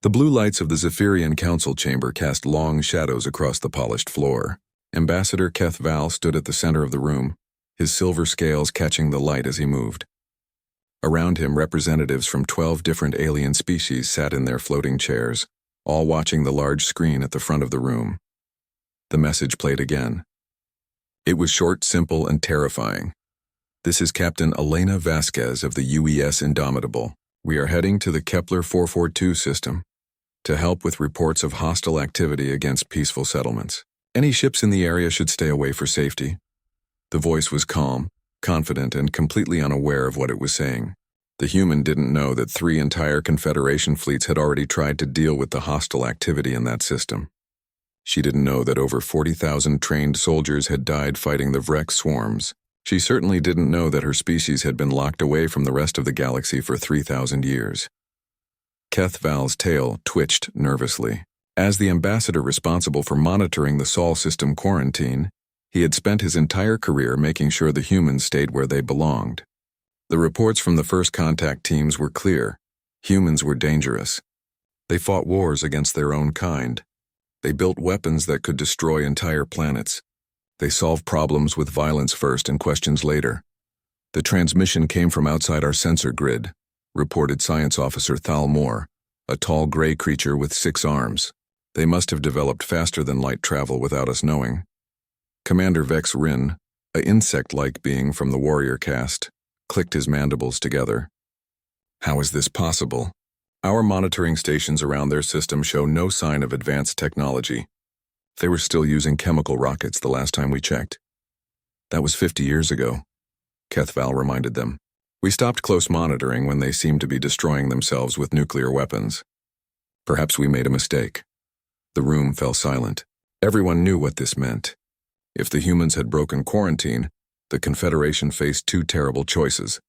The blue lights of the Zephyrian council chamber cast long shadows across the polished floor. Ambassador Keth Val stood at the center of the room, his silver scales catching the light as he moved. Around him, representatives from 12 different alien species sat in their floating chairs, all watching the large screen at the front of the room. The message played again. It was short, simple, and terrifying. This is Captain Elena Vasquez of the UES Indomitable. We are heading to the Kepler 442 system to help with reports of hostile activity against peaceful settlements. Any ships in the area should stay away for safety. The voice was calm, confident, and completely unaware of what it was saying. The human didn't know that 3 entire Confederation fleets had already tried to deal with the hostile activity in that system. She didn't know that over 40,000 trained soldiers had died fighting the Vrex swarms. She certainly didn't know that her species had been locked away from the rest of the galaxy for 3,000 years. Keth Val's tail twitched nervously. As the ambassador responsible for monitoring the Sol system quarantine, he had spent his entire career making sure the humans stayed where they belonged. The reports from the first contact teams were clear. Humans were dangerous. They fought wars against their own kind. They built weapons that could destroy entire planets. They solved problems with violence first and questions later. The transmission came from outside our sensor grid, reported Science Officer Thal Moore, a tall gray creature with 6 arms. They must have developed faster than light travel without us knowing. Commander Vex Rin, an insect-like being from the warrior caste, clicked his mandibles together. How is this possible? Our monitoring stations around their system show no sign of advanced technology. They were still using chemical rockets the last time we checked. That was 50 years ago, Keth Val reminded them. We stopped close monitoring when they seemed to be destroying themselves with nuclear weapons. Perhaps we made a mistake. The room fell silent. Everyone knew what this meant. If the humans had broken quarantine, the Confederation faced 2 terrible choices.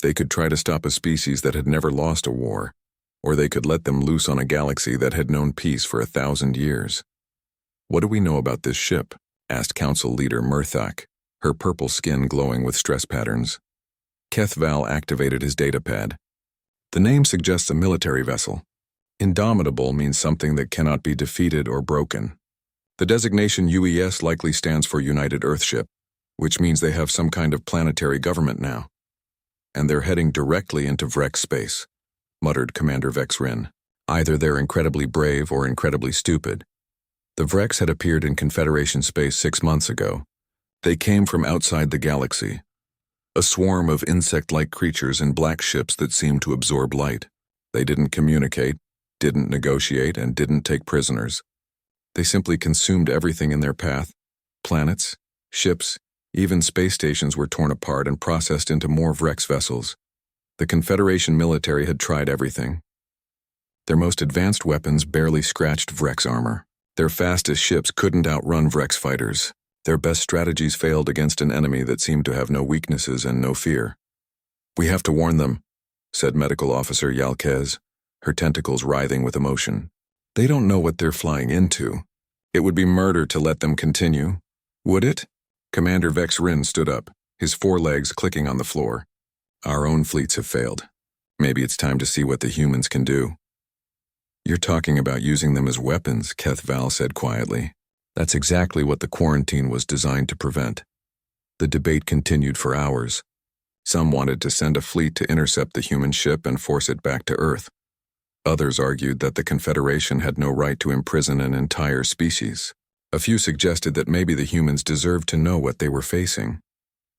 They could try to stop a species that had never lost a war, or they could let them loose on a galaxy that had known peace for 1,000 years. What do we know about this ship? Asked Council Leader Murthak, her purple skin glowing with stress patterns. Keth Val activated his datapad. The name suggests a military vessel. Indomitable means something that cannot be defeated or broken. The designation UES likely stands for United Earthship, which means they have some kind of planetary government now. And they're heading directly into Vrex space, muttered Commander Vex Rin. Either they're incredibly brave or incredibly stupid. The Vrex had appeared in Confederation space 6 months ago. They came from outside the galaxy. A swarm of insect-like creatures in black ships that seemed to absorb light. They didn't communicate, didn't negotiate, and didn't take prisoners. They simply consumed everything in their path. Planets, ships, even space stations were torn apart and processed into more Vrex vessels. The Confederation military had tried everything. Their most advanced weapons barely scratched Vrex armor. Their fastest ships couldn't outrun Vrex fighters. Their best strategies failed against an enemy that seemed to have no weaknesses and no fear. We have to warn them, said Medical Officer Yalquez, her tentacles writhing with emotion. They don't know what they're flying into. It would be murder to let them continue. Would it? Commander Vex Rin stood up, his 4 legs clicking on the floor. Our own fleets have failed. Maybe it's time to see what the humans can do. You're talking about using them as weapons, Keth Val said quietly. That's exactly what the quarantine was designed to prevent. The debate continued for hours. Some wanted to send a fleet to intercept the human ship and force it back to Earth. Others argued that the Confederation had no right to imprison an entire species. A few suggested that maybe the humans deserved to know what they were facing.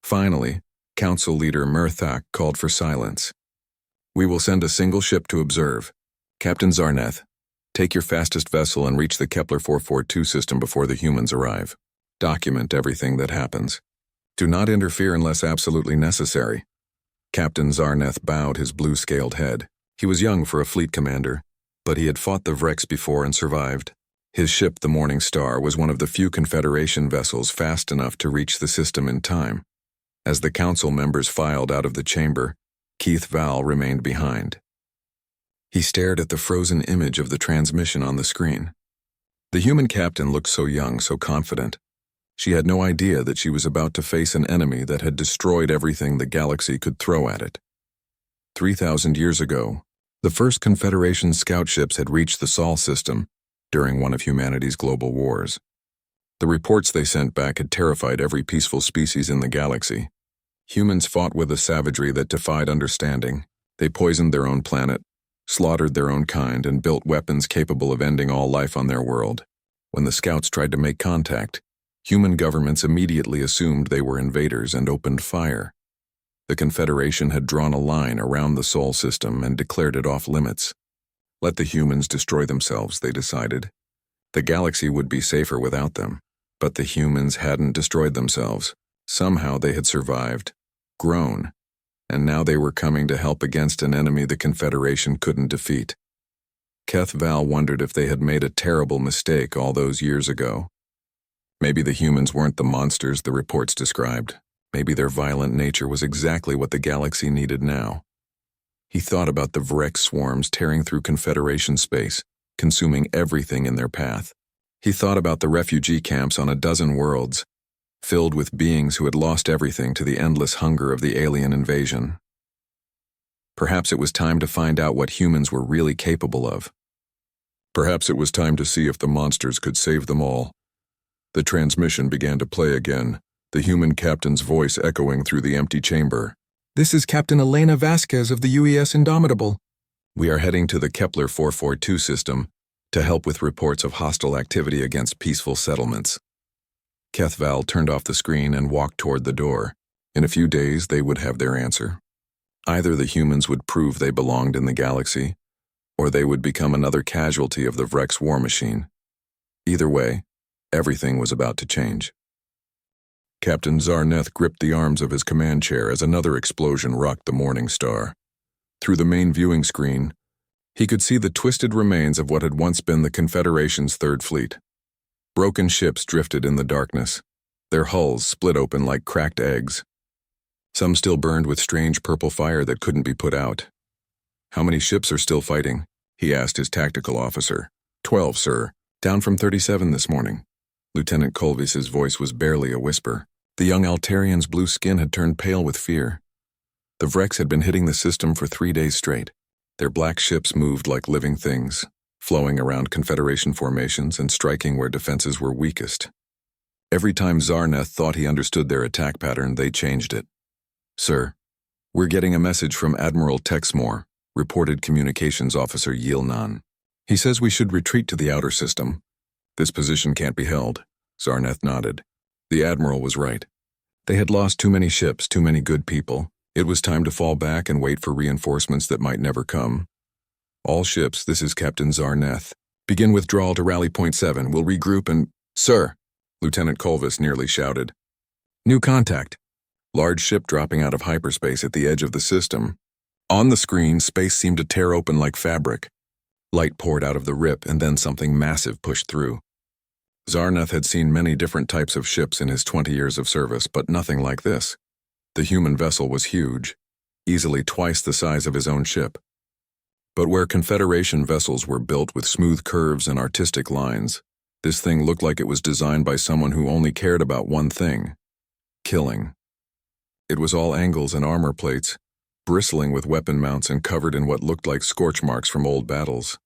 Finally, Council Leader Murthak called for silence. We will send a single ship to observe. Captain Zarneth, take your fastest vessel and reach the Kepler 442 system before the humans arrive. Document everything that happens. Do not interfere unless absolutely necessary. Captain Zarneth bowed his blue-scaled head. He was young for a fleet commander, but he had fought the Vrex before and survived. His ship, the Morning Star, was one of the few Confederation vessels fast enough to reach the system in time. As the council members filed out of the chamber, Keth Val remained behind. He stared at the frozen image of the transmission on the screen. The human captain looked so young, so confident. She had no idea that she was about to face an enemy that had destroyed everything the galaxy could throw at it. 3,000 years ago, The first Confederation scout ships had reached the Sol system during one of humanity's global wars. The reports they sent back had terrified every peaceful species in the galaxy. Humans fought with a savagery that defied understanding. They poisoned their own planet, slaughtered their own kind, and built weapons capable of ending all life on their world. When the scouts tried to make contact, human governments immediately assumed they were invaders and opened fire. The Confederation had drawn a line around the Sol system and declared it off limits. Let the humans destroy themselves, they decided. The galaxy would be safer without them. But the humans hadn't destroyed themselves. Somehow they had survived, grown, and now they were coming to help against an enemy the Confederation couldn't defeat. Keth Val wondered if they had made a terrible mistake all those years ago. Maybe the humans weren't the monsters the reports described. Maybe their violent nature was exactly what the galaxy needed now. He thought about the Vrex swarms tearing through Confederation space, consuming everything in their path. He thought about the refugee camps on a dozen worlds, filled with beings who had lost everything to the endless hunger of the alien invasion. Perhaps it was time to find out what humans were really capable of. Perhaps it was time to see if the monsters could save them all. The transmission began to play again, the human captain's voice echoing through the empty chamber. This is Captain Elena Vasquez of the UES Indomitable. We are heading to the Kepler 442 system to help with reports of hostile activity against peaceful settlements. Keth Val turned off the screen and walked toward the door. In a few days, they would have their answer. Either the humans would prove they belonged in the galaxy, or they would become another casualty of the Vrex war machine. Either way, everything was about to change. Captain Zarneth gripped the arms of his command chair as another explosion rocked the Morning Star. Through the main viewing screen, he could see the twisted remains of what had once been the Confederation's Third Fleet. Broken ships drifted in the darkness, their hulls split open like cracked eggs. Some still burned with strange purple fire that couldn't be put out. "How many ships are still fighting?" he asked his tactical officer. 12, sir. Down from 37 this morning." Lieutenant Colvis's voice was barely a whisper. The young Altarian's blue skin had turned pale with fear. The Vrex had been hitting the system for 3 days straight. Their black ships moved like living things, flowing around Confederation formations and striking where defenses were weakest. Every time Zarneth thought he understood their attack pattern, they changed it. "Sir, we're getting a message from Admiral Texmore," reported Communications Officer Yilnan. "He says we should retreat to the outer system. This position can't be held." Zarneth nodded. The Admiral was right. They had lost too many ships, too many good people. It was time to fall back and wait for reinforcements that might never come. "All ships, this is Captain Zarneth. Begin withdrawal to rally point 7. We'll regroup and—" "Sir!" Lieutenant Colvis nearly shouted. "New contact." Large ship dropping out of hyperspace at the edge of the system. On the screen, space seemed to tear open like fabric. Light poured out of the rip, and then something massive pushed through. Zarneth had seen many different types of ships in his 20 years of service, but nothing like this. The human vessel was huge, easily twice the size of his own ship. But where Confederation vessels were built with smooth curves and artistic lines, this thing looked like it was designed by someone who only cared about one thing: killing. It was all angles and armor plates, bristling with weapon mounts and covered in what looked like scorch marks from old battles.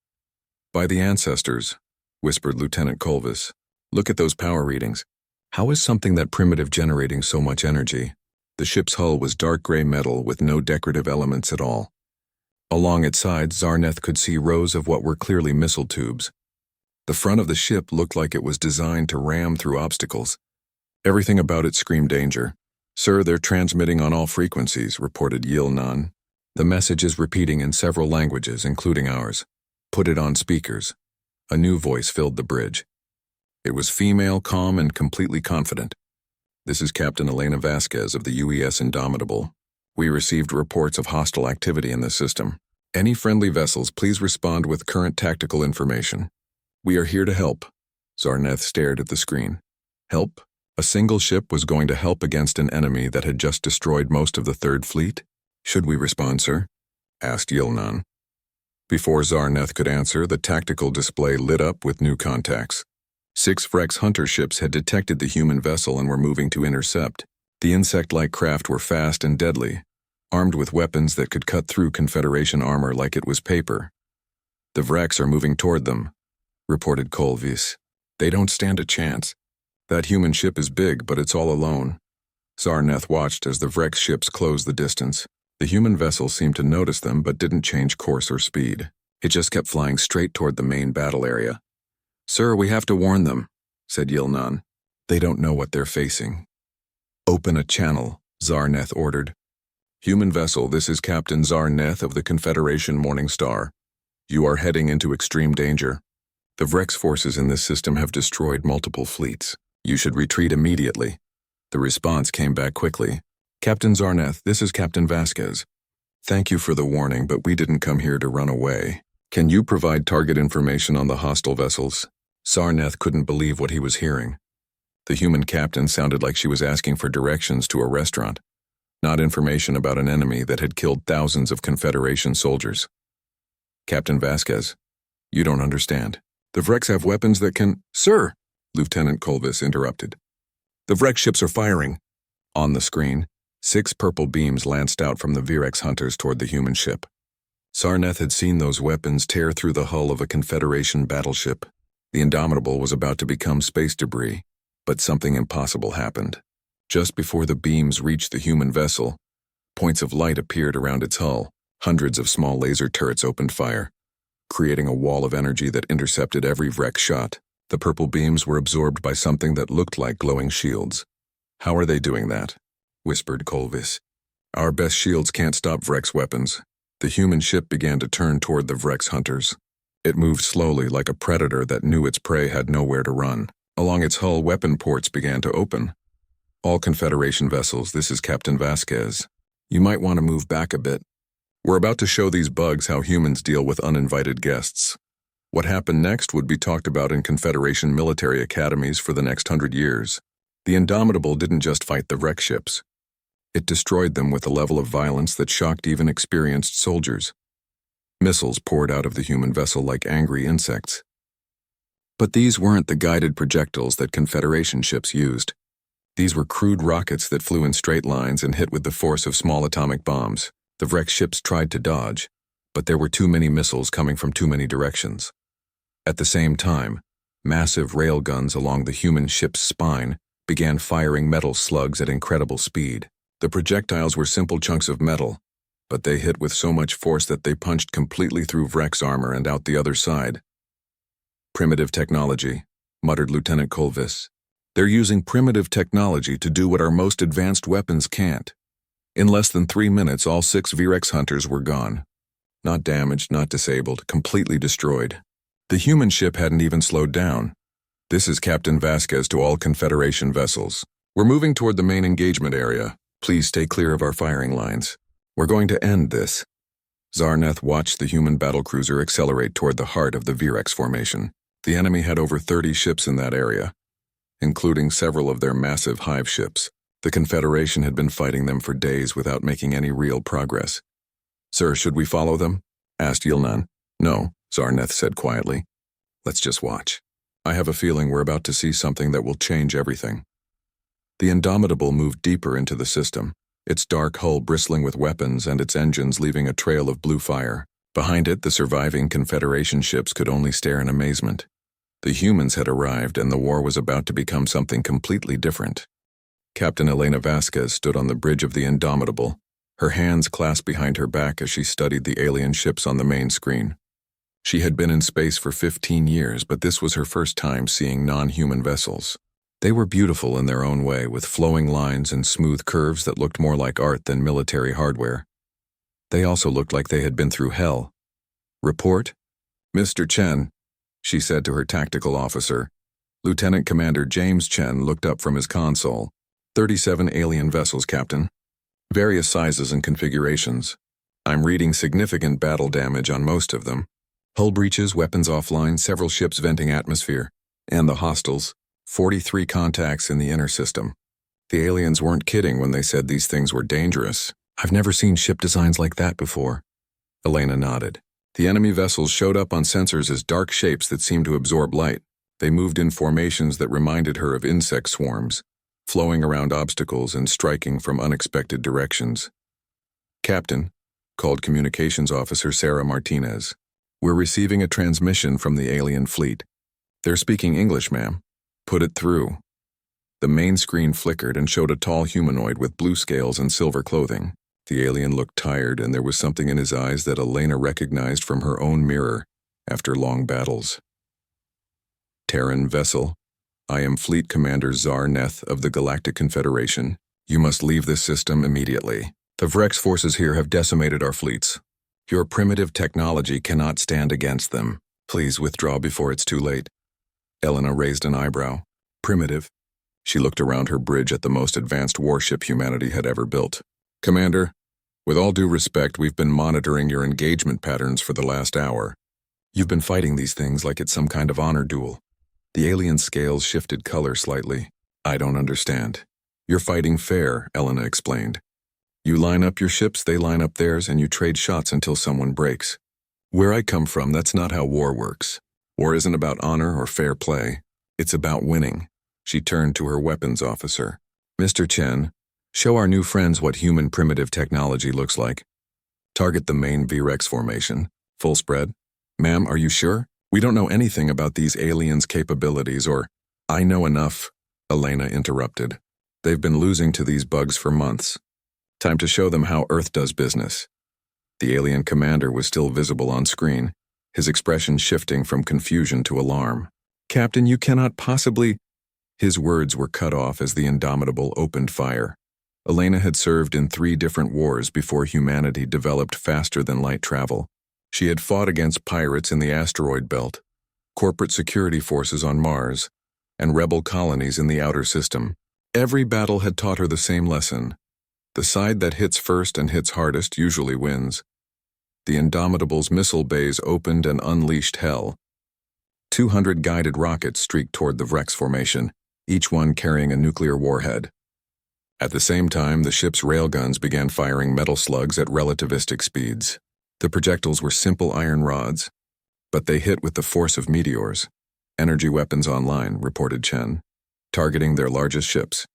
"By the ancestors," whispered Lieutenant Colvis. "Look at those power readings. How is something that primitive generating so much energy?" The ship's hull was dark gray metal with no decorative elements at all. Along its sides, Zarneth could see rows of what were clearly missile tubes. The front of the ship looked like it was designed to ram through obstacles. Everything about it screamed danger. "Sir, they're transmitting on all frequencies," reported Yilnan. "The message is repeating in several languages, including ours. Put it on speakers." A new voice filled the bridge. It was female, calm, and completely confident. "This is Captain Elena Vasquez of the UES Indomitable. We received reports of hostile activity in the system. Any friendly vessels, please respond with current tactical information. We are here to help." Zarneth stared at the screen. Help? A single ship was going to help against an enemy that had just destroyed most of the Third Fleet? "Should we respond, sir?" asked Yilnan. Before Zarneth could answer, the tactical display lit up with new contacts. 6 Vrex hunter ships had detected the human vessel and were moving to intercept. The insect-like craft were fast and deadly. armed with weapons that could cut through Confederation armor like it was paper. "The Vreks are moving toward them," reported Kolvis. "They don't stand a chance. That human ship is big, but it's all alone." Zarneth watched as the Vrek ships closed the distance. The human vessel seemed to notice them but didn't change course or speed. It just kept flying straight toward the main battle area. "Sir, we have to warn them," said Yilnan. "They don't know what they're facing." "Open a channel," Zarneth ordered. "Human vessel, this is Captain Zarneth of the Confederation Morning Star. You are heading into extreme danger. The Vrex forces in this system have destroyed multiple fleets. You should retreat immediately." The response came back quickly. "Captain Zarneth, this is Captain Vasquez. Thank you for the warning, but we didn't come here to run away. Can you provide target information on the hostile vessels?" Zarneth couldn't believe what he was hearing. The human captain sounded like she was asking for directions to a restaurant, not information about an enemy that had killed thousands of Confederation soldiers. "Captain Vasquez, you don't understand. The Vrex have weapons that can—" "Sir," Lieutenant Kolvis interrupted. "The Vrex ships are firing." On the screen, 6 purple beams lanced out from the Virex hunters toward the human ship. Zarneth had seen those weapons tear through the hull of a Confederation battleship. The Indomitable was about to become space debris, but something impossible happened. Just before the beams reached the human vessel, points of light appeared around its hull. Hundreds of small laser turrets opened fire, creating a wall of energy that intercepted every Vrek shot. The purple beams were absorbed by something that looked like glowing shields. "How are they doing that?" whispered Kolvis. "Our best shields can't stop Vrex weapons." The human ship began to turn toward the Vrex hunters. It moved slowly like a predator that knew its prey had nowhere to run. Along its hull, weapon ports began to open. "All Confederation vessels, this is Captain Vasquez. You might want to move back a bit. We're about to show these bugs how humans deal with uninvited guests. What happened next would be talked about in Confederation military academies for the next 100 years. The Indomitable didn't just fight the Vrek ships. It destroyed them with a level of violence that shocked even experienced soldiers. Missiles poured out of the human vessel like angry insects. But these weren't the guided projectiles that Confederation ships used. These were crude rockets that flew in straight lines and hit with the force of small atomic bombs. The Vrek ships tried to dodge, but there were too many missiles coming from too many directions. At the same time, massive railguns along the human ship's spine began firing metal slugs at incredible speed. The projectiles were simple chunks of metal, but they hit with so much force that they punched completely through Vrek's armor and out the other side. "Primitive technology," muttered Lieutenant Kolvis. "They're using primitive technology to do what our most advanced weapons can't." In less than 3 minutes, all 6 Virex hunters were gone. Not damaged, not disabled, completely destroyed. The human ship hadn't even slowed down. "This is Captain Vasquez to all Confederation vessels. We're moving toward the main engagement area. Please stay clear of our firing lines. We're going to end this." Zarneth watched the human battlecruiser accelerate toward the heart of the Virex formation. The enemy had over 30 ships in that area, including several of their massive hive ships. The Confederation had been fighting them for days without making any real progress. "Sir, should we follow them?" asked Yilnan. "No," Zarneth said quietly. "Let's just watch. I have a feeling we're about to see something that will change everything." The Indomitable moved deeper into the system, its dark hull bristling with weapons and its engines leaving a trail of blue fire. Behind it, the surviving Confederation ships could only stare in amazement. The humans had arrived, and the war was about to become something completely different. Captain Elena Vasquez stood on the bridge of the Indomitable, her hands clasped behind her back as she studied the alien ships on the main screen. She had been in space for 15 years, but this was her first time seeing non-human vessels. They were beautiful in their own way, with flowing lines and smooth curves that looked more like art than military hardware. They also looked like they had been through hell. "Report?" "Mr. Chen," she said to her tactical officer. Lieutenant Commander James Chen looked up from his console. 37 alien vessels, Captain. Various sizes and configurations. I'm reading significant battle damage on most of them. Hull breaches, weapons offline, several ships venting atmosphere. And the hostiles, 43 contacts in the inner system. The aliens weren't kidding when they said these things were dangerous. I've never seen ship designs like that before. Elena nodded. The enemy vessels showed up on sensors as dark shapes that seemed to absorb light. They moved in formations that reminded her of insect swarms, flowing around obstacles and striking from unexpected directions. Captain, called Communications Officer Sarah Martinez. We're receiving a transmission from the alien fleet. They're speaking English, ma'am. Put it through. The main screen flickered and showed a tall humanoid with blue scales and silver clothing. The alien looked tired, and there was something in his eyes that Elena recognized from her own mirror after long battles. Terran vessel, I am Fleet Commander Tsar Neth of the Galactic Confederation. You must leave this system immediately. The Vrex forces here have decimated our fleets. Your primitive technology cannot stand against them. Please withdraw before it's too late. Elena raised an eyebrow. Primitive? She looked around her bridge at the most advanced warship humanity had ever built. Commander, with all due respect, we've been monitoring your engagement patterns for the last hour. You've been fighting these things like it's some kind of honor duel. The alien scales shifted color slightly. I don't understand. You're fighting fair, Elena explained. You line up your ships, they line up theirs, and you trade shots until someone breaks. Where I come from, that's not how war works. War isn't about honor or fair play. It's about winning. She turned to her weapons officer. Mr. Chen, show our new friends what human primitive technology looks like. Target the main VREX formation. Full spread. Ma'am, are you sure? We don't know anything about these aliens' capabilities or... I know enough, Elena interrupted. They've been losing to these bugs for months. Time to show them how Earth does business. The alien commander was still visible on screen, his expression shifting from confusion to alarm. Captain, you cannot possibly... His words were cut off as the Indomitable opened fire. Elena had served in 3 different wars before humanity developed faster-than-light travel. She had fought against pirates in the asteroid belt, corporate security forces on Mars, and rebel colonies in the outer system. Every battle had taught her the same lesson. The side that hits first and hits hardest usually wins. The Indomitable's missile bays opened and unleashed hell. 200 guided rockets streaked toward the Vrex formation, each one carrying a nuclear warhead. At the same time, the ship's railguns began firing metal slugs at relativistic speeds. The projectiles were simple iron rods, but they hit with the force of meteors. Energy weapons online, reported Chen, targeting their largest ships.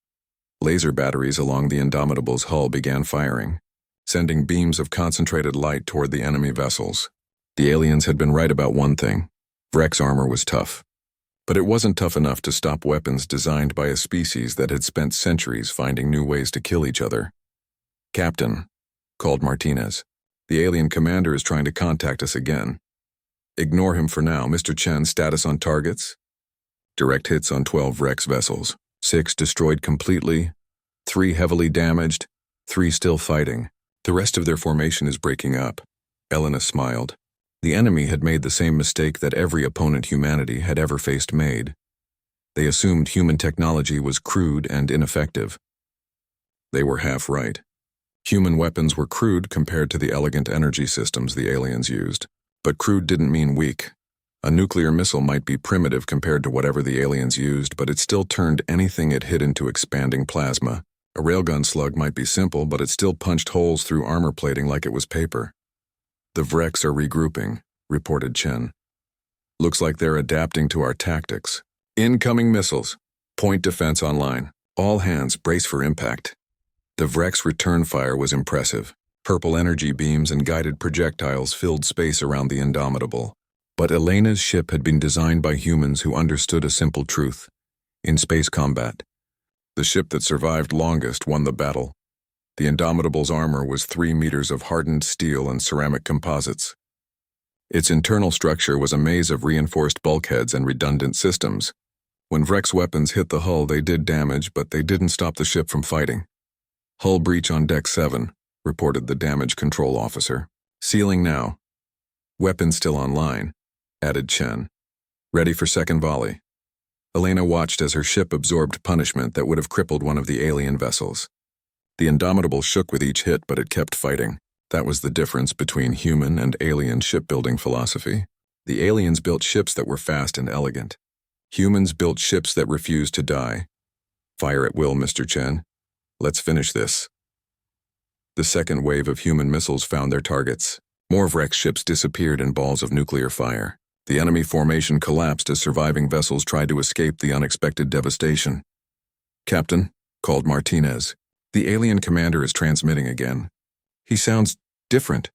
Laser batteries along the Indomitable's hull began firing, sending beams of concentrated light toward the enemy vessels. The aliens had been right about one thing. Vrex armor was tough. But it wasn't tough enough to stop weapons designed by a species that had spent centuries finding new ways to kill each other. Captain, called Martinez. The alien commander is trying to contact us again. Ignore him for now. Mr. Chen, status on targets? Direct hits on 12 Vrex vessels. 6 destroyed completely, 3 heavily damaged, 3 still fighting. The rest of their formation is breaking up. Elena smiled. The enemy had made the same mistake that every opponent humanity had ever faced made. They assumed human technology was crude and ineffective. They were half right. Human weapons were crude compared to the elegant energy systems the aliens used. But crude didn't mean weak. A nuclear missile might be primitive compared to whatever the aliens used, but it still turned anything it hit into expanding plasma. A railgun slug might be simple, but it still punched holes through armor plating like it was paper. The Vrex are regrouping, reported Chen. Looks like they're adapting to our tactics. Incoming missiles. Point defense online. All hands brace for impact. The Vrex return fire was impressive. Purple energy beams and guided projectiles filled space around the Indomitable. But Elena's ship had been designed by humans who understood a simple truth. In space combat, the ship that survived longest won the battle. The Indomitable's armor was 3 meters of hardened steel and ceramic composites. Its internal structure was a maze of reinforced bulkheads and redundant systems. When Vrex weapons hit the hull, they did damage, but they didn't stop the ship from fighting. Hull breach on deck 7, reported the damage control officer. Sealing now. Weapons still online, added Chen. Ready for second volley. Elena watched as her ship absorbed punishment that would have crippled one of the alien vessels. The Indomitable shook with each hit, but it kept fighting. That was the difference between human and alien shipbuilding philosophy. The aliens built ships that were fast and elegant. Humans built ships that refused to die. Fire at will, Mr. Chen. Let's finish this. The second wave of human missiles found their targets. More Vrex ships disappeared in balls of nuclear fire. The enemy formation collapsed as surviving vessels tried to escape the unexpected devastation. Captain, called Martinez. The alien commander is transmitting again. He sounds different.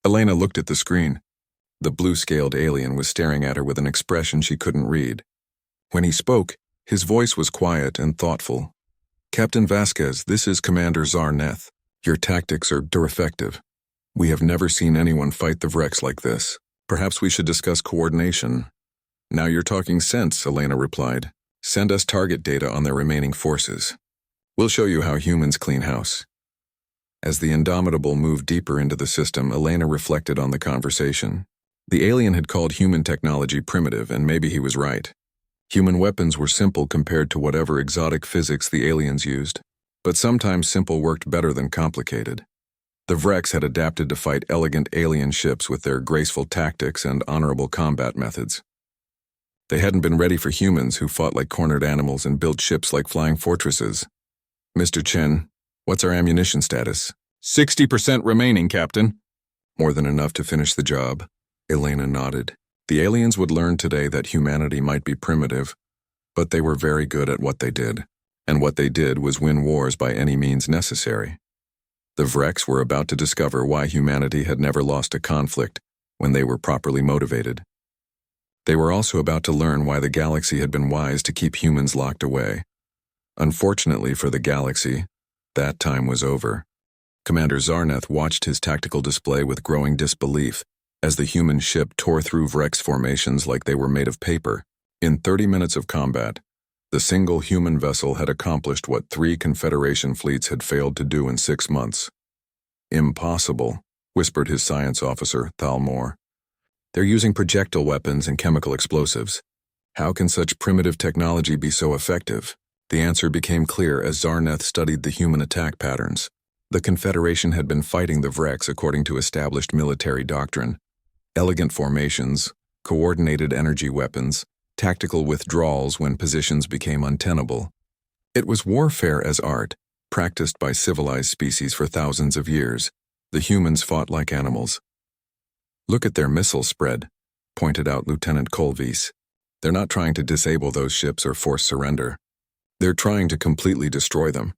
Elena looked at the screen. The blue-scaled alien was staring at her with an expression she couldn't read. When he spoke, his voice was quiet and thoughtful. Captain Vasquez, this is Commander Zarneth. Your tactics are defective. We have never seen anyone fight the Vrex like this. Perhaps we should discuss coordination. Now you're talking sense, Elena replied. Send us target data on their remaining forces. We'll show you how humans clean house. As the Indomitable moved deeper into the system, Elena reflected on the conversation. The alien had called human technology primitive, and maybe he was right. Human weapons were simple compared to whatever exotic physics the aliens used. But sometimes simple worked better than complicated. The Vrex had adapted to fight elegant alien ships with their graceful tactics and honorable combat methods. They hadn't been ready for humans who fought like cornered animals and built ships like flying fortresses. Mr. Chen, what's our ammunition status? 60% remaining, Captain. More than enough to finish the job. Elena nodded. The aliens would learn today that humanity might be primitive, but they were very good at what they did. And what they did was win wars by any means necessary. The Vrex were about to discover why humanity had never lost a conflict when they were properly motivated. They were also about to learn why the galaxy had been wise to keep humans locked away. Unfortunately for the galaxy, that time was over. Commander Zarneth watched his tactical display with growing disbelief as the human ship tore through Vrex formations like they were made of paper. In 30 minutes of combat, the single human vessel had accomplished what 3 Confederation fleets had failed to do in 6 months. Impossible, whispered his science officer, Thalmor. They're using projectile weapons and chemical explosives. How can such primitive technology be so effective? The answer became clear as Zarneth studied the human attack patterns. The Confederation had been fighting the Vrex according to established military doctrine. Elegant formations, coordinated energy weapons, tactical withdrawals when positions became untenable. It was warfare as art, practiced by civilized species for thousands of years. The humans fought like animals. Look at their missile spread, pointed out Lieutenant Colvis. They're not trying to disable those ships or force surrender. They're trying to completely destroy them.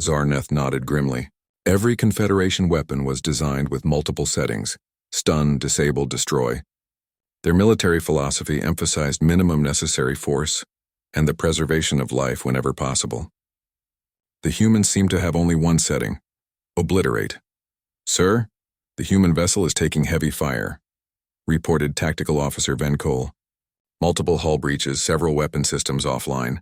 Zarneth nodded grimly. Every Confederation weapon was designed with multiple settings: stun, disable, destroy. Their military philosophy emphasized minimum necessary force and the preservation of life whenever possible. The humans seem to have only one setting: obliterate. Sir, the human vessel is taking heavy fire, reported Tactical Officer Venkol. Multiple hull breaches, several weapon systems offline.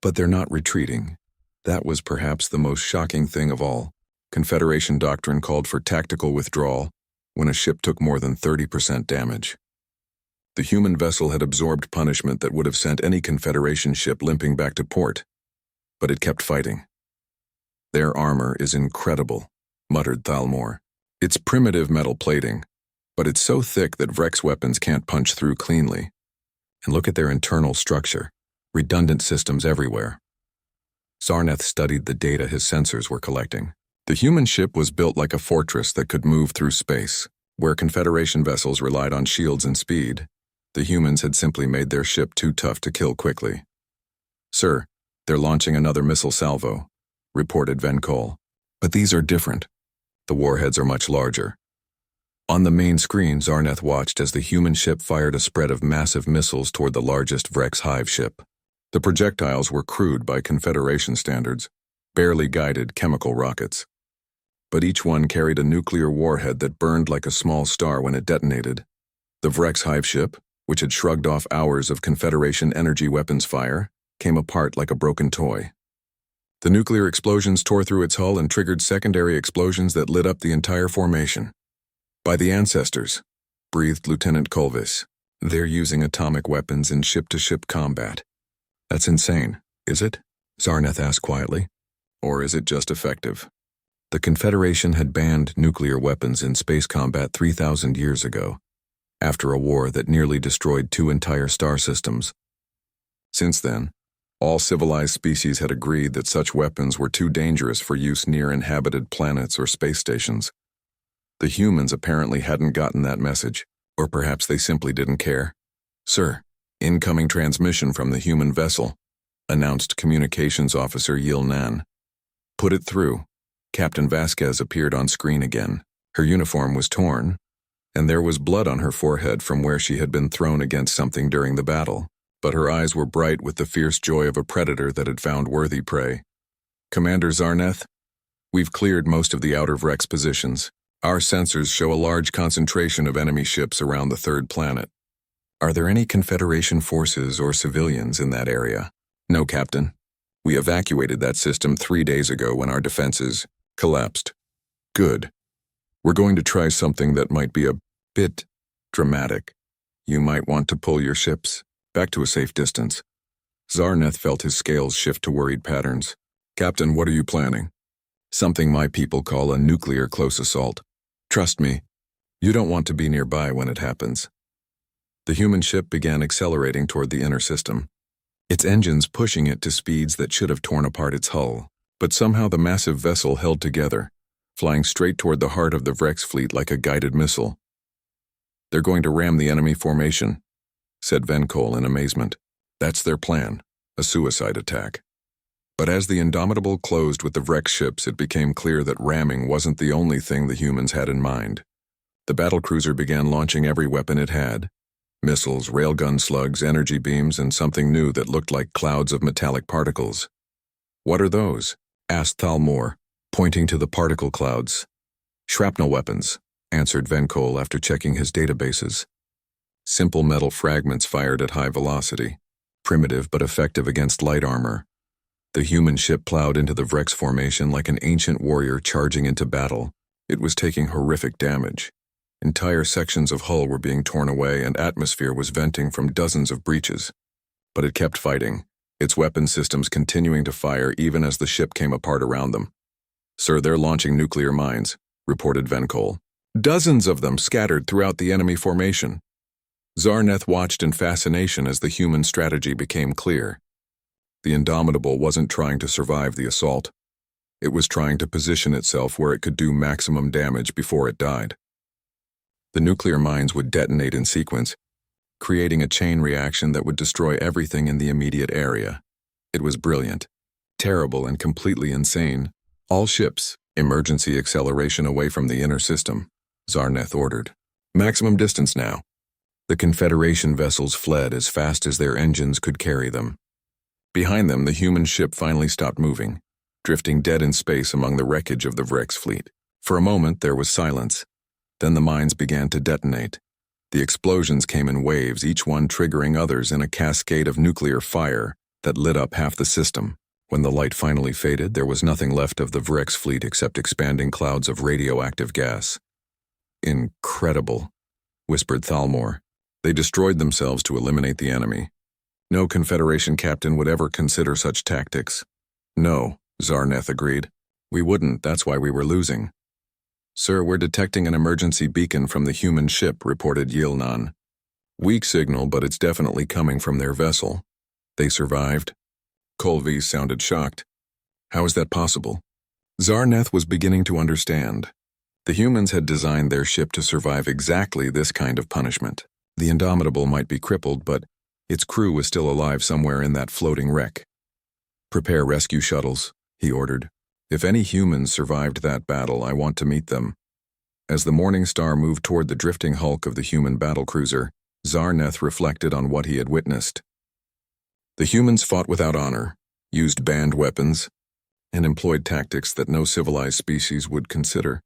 But they're not retreating. That was perhaps the most shocking thing of all. Confederation doctrine called for tactical withdrawal when a ship took more than 30% damage. The human vessel had absorbed punishment that would have sent any Confederation ship limping back to port, but it kept fighting. Their armor is incredible, muttered Thalmor. It's primitive metal plating, but it's so thick that Vrex weapons can't punch through cleanly. And look at their internal structure. Redundant systems everywhere. Zarneth studied the data his sensors were collecting. The human ship was built like a fortress that could move through space. Where Confederation vessels relied on shields and speed, the humans had simply made their ship too tough to kill quickly. Sir, they're launching another missile salvo, reported Venkol. But these are different. The warheads are much larger. On the main screen, Zarneth watched as the human ship fired a spread of massive missiles toward the largest Vrex hive ship. The projectiles were crude by Confederation standards, barely guided chemical rockets. But each one carried a nuclear warhead that burned like a small star when it detonated. The Vrex hive ship, which had shrugged off hours of Confederation energy weapons fire, came apart like a broken toy. The nuclear explosions tore through its hull and triggered secondary explosions that lit up the entire formation. By the ancestors, breathed Lieutenant Colvis. They're using atomic weapons in ship-to-ship combat. That's insane, is it? Zarneth asked quietly. Or is it just effective? The Confederation had banned nuclear weapons in space combat 3,000 years ago, after a war that nearly destroyed 2 entire star systems. Since then, all civilized species had agreed that such weapons were too dangerous for use near inhabited planets or space stations. The humans apparently hadn't gotten that message, or perhaps they simply didn't care. Sir, incoming transmission from the human vessel, announced Communications Officer Yil Nan. Put it through, Captain Vasquez appeared on screen again. Her uniform was torn, and there was blood on her forehead from where she had been thrown against something during the battle, but her eyes were bright with the fierce joy of a predator that had found worthy prey. "Commander Zarneth, we've cleared most of the outer Vrex positions. Our sensors show a large concentration of enemy ships around the third planet. Are there any Confederation forces or civilians in that area?" "No, Captain. We evacuated that system 3 days ago when our defenses collapsed." "Good. We're going to try something that might be a bit dramatic. You might want to pull your ships back to a safe distance." Zarneth felt his scales shift to worried patterns. "Captain, what are you planning?" "Something my people call a nuclear close assault. Trust me, you don't want to be nearby when it happens." The human ship began accelerating toward the inner system, its engines pushing it to speeds that should have torn apart its hull. But somehow the massive vessel held together, flying straight toward the heart of the Vrex fleet like a guided missile. "They're going to ram the enemy formation," said Venkol in amazement. "That's their plan, a suicide attack." But as the Indomitable closed with the Vrex ships, it became clear that ramming wasn't the only thing the humans had in mind. The battlecruiser began launching every weapon it had: missiles, railgun slugs, energy beams, and something new that looked like clouds of metallic particles. "What are those?" asked Thalmor, pointing to the particle clouds. "Shrapnel weapons," answered Venkol after checking his databases. Simple metal fragments fired at high velocity, primitive but effective against light armor. The human ship plowed into the Vrex formation like an ancient warrior charging into battle. It was taking horrific damage. Entire sections of hull were being torn away, and atmosphere was venting from dozens of breaches. But it kept fighting, its weapon systems continuing to fire even as the ship came apart around them. "Sir, they're launching nuclear mines," reported Venkol. "Dozens of them scattered throughout the enemy formation." Zarneth watched in fascination as the human strategy became clear. The Indomitable wasn't trying to survive the assault. It was trying to position itself where it could do maximum damage before it died. The nuclear mines would detonate in sequence, creating a chain reaction that would destroy everything in the immediate area. It was brilliant, terrible, and completely insane. "All ships, emergency acceleration away from the inner system," Zarneth ordered. "Maximum distance now." The Confederation vessels fled as fast as their engines could carry them. Behind them, the human ship finally stopped moving, drifting dead in space among the wreckage of the Vrex fleet. For a moment, there was silence. Then the mines began to detonate. The explosions came in waves, each one triggering others in a cascade of nuclear fire that lit up half the system. When the light finally faded, there was nothing left of the Vrex fleet except expanding clouds of radioactive gas. "Incredible," whispered Thalmor. "They destroyed themselves to eliminate the enemy. No Confederation captain would ever consider such tactics." "No," Zarneth agreed. "We wouldn't, that's why we were losing." "Sir, we're detecting an emergency beacon from the human ship," reported Yilnan. "Weak signal, but it's definitely coming from their vessel." "They survived?" Colby sounded shocked. "How is that possible?" Zarneth was beginning to understand. The humans had designed their ship to survive exactly this kind of punishment. The Indomitable might be crippled, but its crew was still alive somewhere in that floating wreck. "Prepare rescue shuttles," he ordered. "If any humans survived that battle, I want to meet them." As the Morning Star moved toward the drifting hulk of the human battlecruiser, Zarneth reflected on what he had witnessed. The humans fought without honor, used banned weapons, and employed tactics that no civilized species would consider.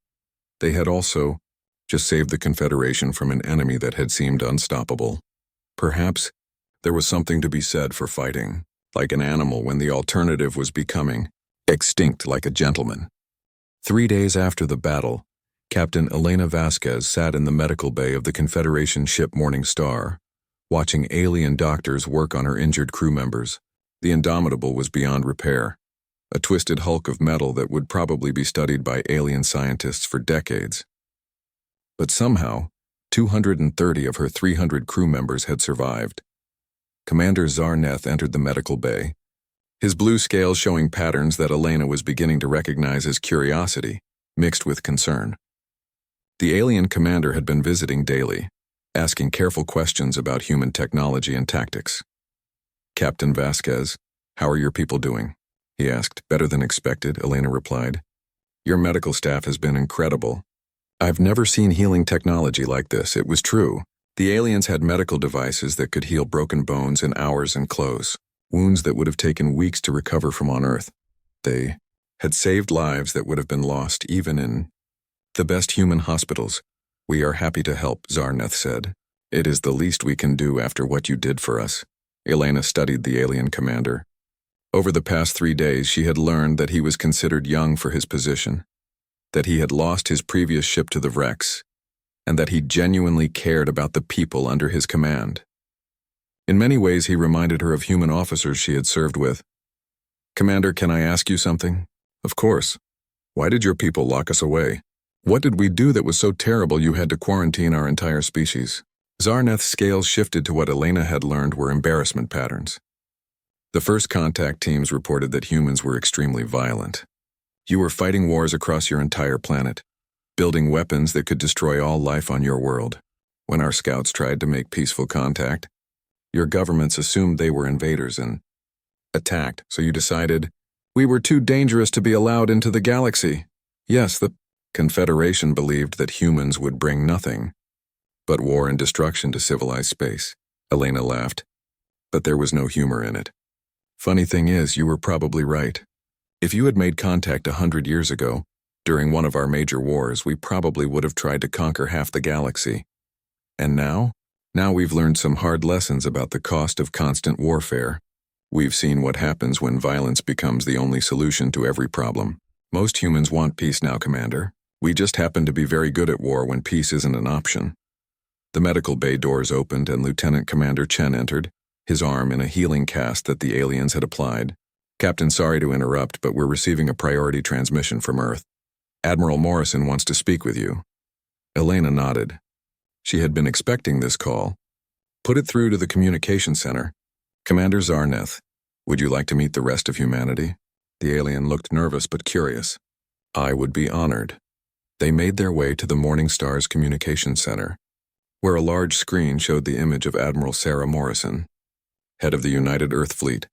They had also just saved the Confederation from an enemy that had seemed unstoppable. Perhaps there was something to be said for fighting, like an animal when the alternative was becoming extinct like a gentleman. 3 days after the battle, Captain Elena Vasquez sat in the medical bay of the Confederation ship Morning Star, watching alien doctors work on her injured crew members. The Indomitable was beyond repair, a twisted hulk of metal that would probably be studied by alien scientists for decades. But somehow, 230 of her 300 crew members had survived. Commander Zarneth entered the medical bay, his blue scales showing patterns that Elena was beginning to recognize as curiosity, mixed with concern. The alien commander had been visiting daily, asking careful questions about human technology and tactics. "Captain Vasquez, how are your people doing?" he asked. "Better than expected," Elena replied. Your medical staff has been incredible. I've never seen healing technology like this. It was true. The aliens had medical devices that could heal broken bones in hours and close, wounds that would have taken weeks to recover from on Earth. They had saved lives that would have been lost even in the best human hospitals. We are happy to help, Zarneth said. It is the least we can do after what you did for us. Elena studied the alien commander. Over the past 3 days, she had learned that he was considered young for his position, that he had lost his previous ship to the wrecks, and that he genuinely cared about the people under his command. In many ways, he reminded her of human officers she had served with. Commander, can I ask you something? Of course. Why did your people lock us away? What did we do that was so terrible you had to quarantine our entire species? Zarneth's scales shifted to what Elena had learned were embarrassment patterns. The first contact teams reported that humans were extremely violent. You were fighting wars across your entire planet, building weapons that could destroy all life on your world. When our scouts tried to make peaceful contact, your governments assumed they were invaders and attacked, so you decided, we were too dangerous to be allowed into the galaxy. Yes, the Confederation believed that humans would bring nothing but war and destruction to civilized space. Elena laughed, but there was no humor in it. Funny thing is, you were probably right. If you had made contact 100 years ago, during one of our major wars, we probably would have tried to conquer half the galaxy. And now? Now we've learned some hard lessons about the cost of constant warfare. We've seen what happens when violence becomes the only solution to every problem. Most humans want peace now, Commander. We just happen to be very good at war when peace isn't an option. The medical bay doors opened and Lieutenant Commander Chen entered, his arm in a healing cast that the aliens had applied. Captain, sorry to interrupt, but we're receiving a priority transmission from Earth. Admiral Morrison wants to speak with you. Elena nodded. She had been expecting this call. Put it through to the communication center. Commander Zarneth, would you like to meet the rest of humanity? The alien looked nervous but curious. I would be honored. They made their way to the Morning Star's communication center, where a large screen showed the image of Admiral Sarah Morrison, head of the United Earth Fleet.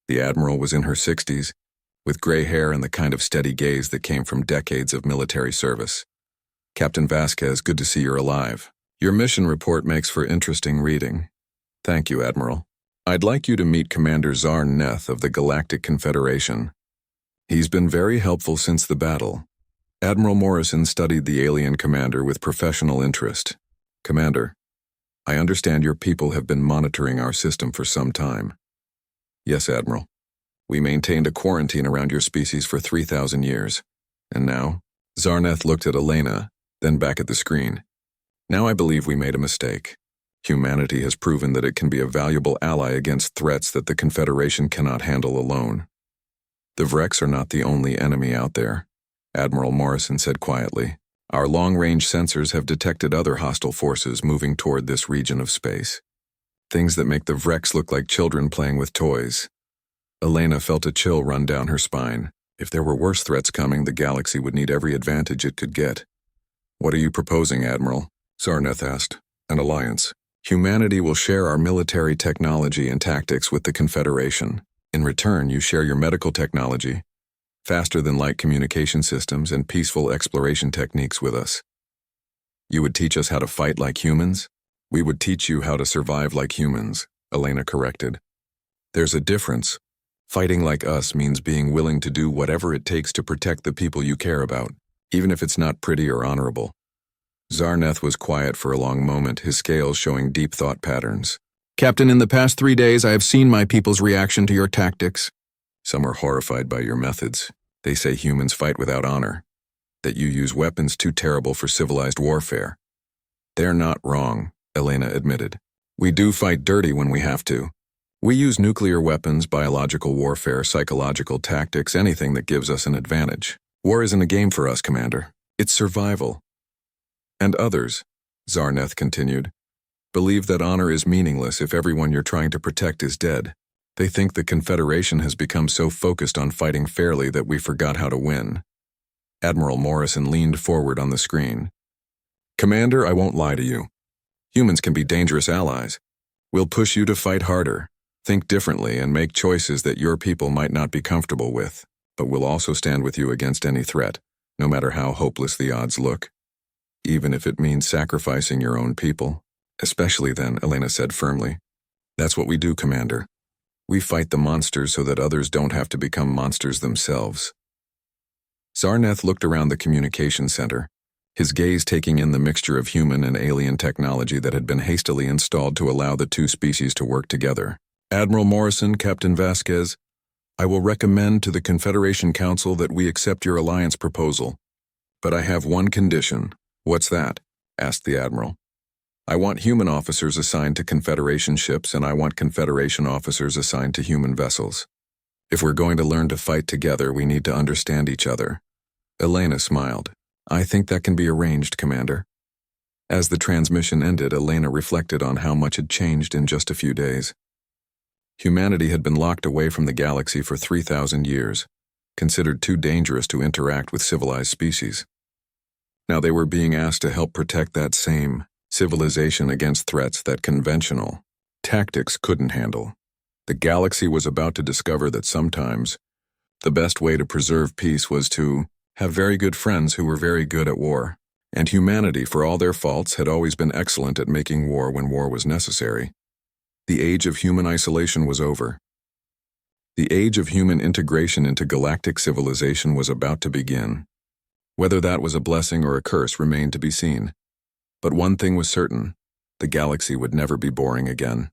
The Admiral was in her 60s, with gray hair and the kind of steady gaze that came from decades of military service. Captain Vasquez, good to see you're alive. Your mission report makes for interesting reading. Thank you, Admiral. I'd like you to meet Commander Zarneth of the Galactic Confederation. He's been very helpful since the battle. Admiral Morrison studied the alien commander with professional interest. Commander, I understand your people have been monitoring our system for some time. Yes, Admiral. We maintained a quarantine around your species for 3,000 years. And now? Zarneth looked at Elena, then back at the screen. Now I believe we made a mistake. Humanity has proven that it can be a valuable ally against threats that the Confederation cannot handle alone. The Vrex are not the only enemy out there, Admiral Morrison said quietly. Our long-range sensors have detected other hostile forces moving toward this region of space. Things that make the Vrex look like children playing with toys. Elena felt a chill run down her spine. If there were worse threats coming, the galaxy would need every advantage it could get. What are you proposing, Admiral? Zarneth asked. An alliance. Humanity will share our military technology and tactics with the Confederation. In return, you share your medical technology, faster-than-light communication systems, and peaceful exploration techniques with us. You would teach us how to fight like humans? We would teach you how to survive like humans, Elena corrected. There's a difference. Fighting like us means being willing to do whatever it takes to protect the people you care about, even if it's not pretty or honorable. Zarneth was quiet for a long moment, his scales showing deep thought patterns. Captain, in the past 3 days, I have seen my people's reaction to your tactics. Some are horrified by your methods. They say humans fight without honor, that you use weapons too terrible for civilized warfare. They're not wrong, Elena admitted. We do fight dirty when we have to. We use nuclear weapons, biological warfare, psychological tactics, anything that gives us an advantage. War isn't a game for us, Commander. It's survival. And others, Zarneth continued, believe that honor is meaningless if everyone you're trying to protect is dead. They think the Confederation has become so focused on fighting fairly that we forgot how to win. Admiral Morrison leaned forward on the screen. Commander, I won't lie to you. Humans can be dangerous allies. We'll push you to fight harder, think differently, and make choices that your people might not be comfortable with, but we'll also stand with you against any threat. no matter how hopeless the odds look, even if it means sacrificing your own people. Especially then, Elena said firmly. That's what we do, Commander. We fight the monsters so that others don't have to become monsters themselves. Zarneth looked around the communication center, his gaze taking in the mixture of human and alien technology that had been hastily installed to allow the two species to work together. Admiral Morrison, Captain Vasquez, I will recommend to the Confederation Council that we accept your alliance proposal. But I have one condition. What's that? Asked the Admiral. I want human officers assigned to Confederation ships, and I want Confederation officers assigned to human vessels. If we're going to learn to fight together, we need to understand each other. Elena smiled. I think that can be arranged, Commander. As the transmission ended, Elena reflected on how much had changed in just a few days. Humanity had been locked away from the galaxy for 3,000 years, considered too dangerous to interact with civilized species. Now they were being asked to help protect that same civilization against threats that conventional tactics couldn't handle. The galaxy was about to discover that sometimes the best way to preserve peace was to have very good friends who were very good at war. And humanity, for all their faults, had always been excellent at making war when war was necessary. The age of human isolation was over. The age of human integration into galactic civilization was about to begin. Whether that was a blessing or a curse remained to be seen. But one thing was certain, the galaxy would never be boring again.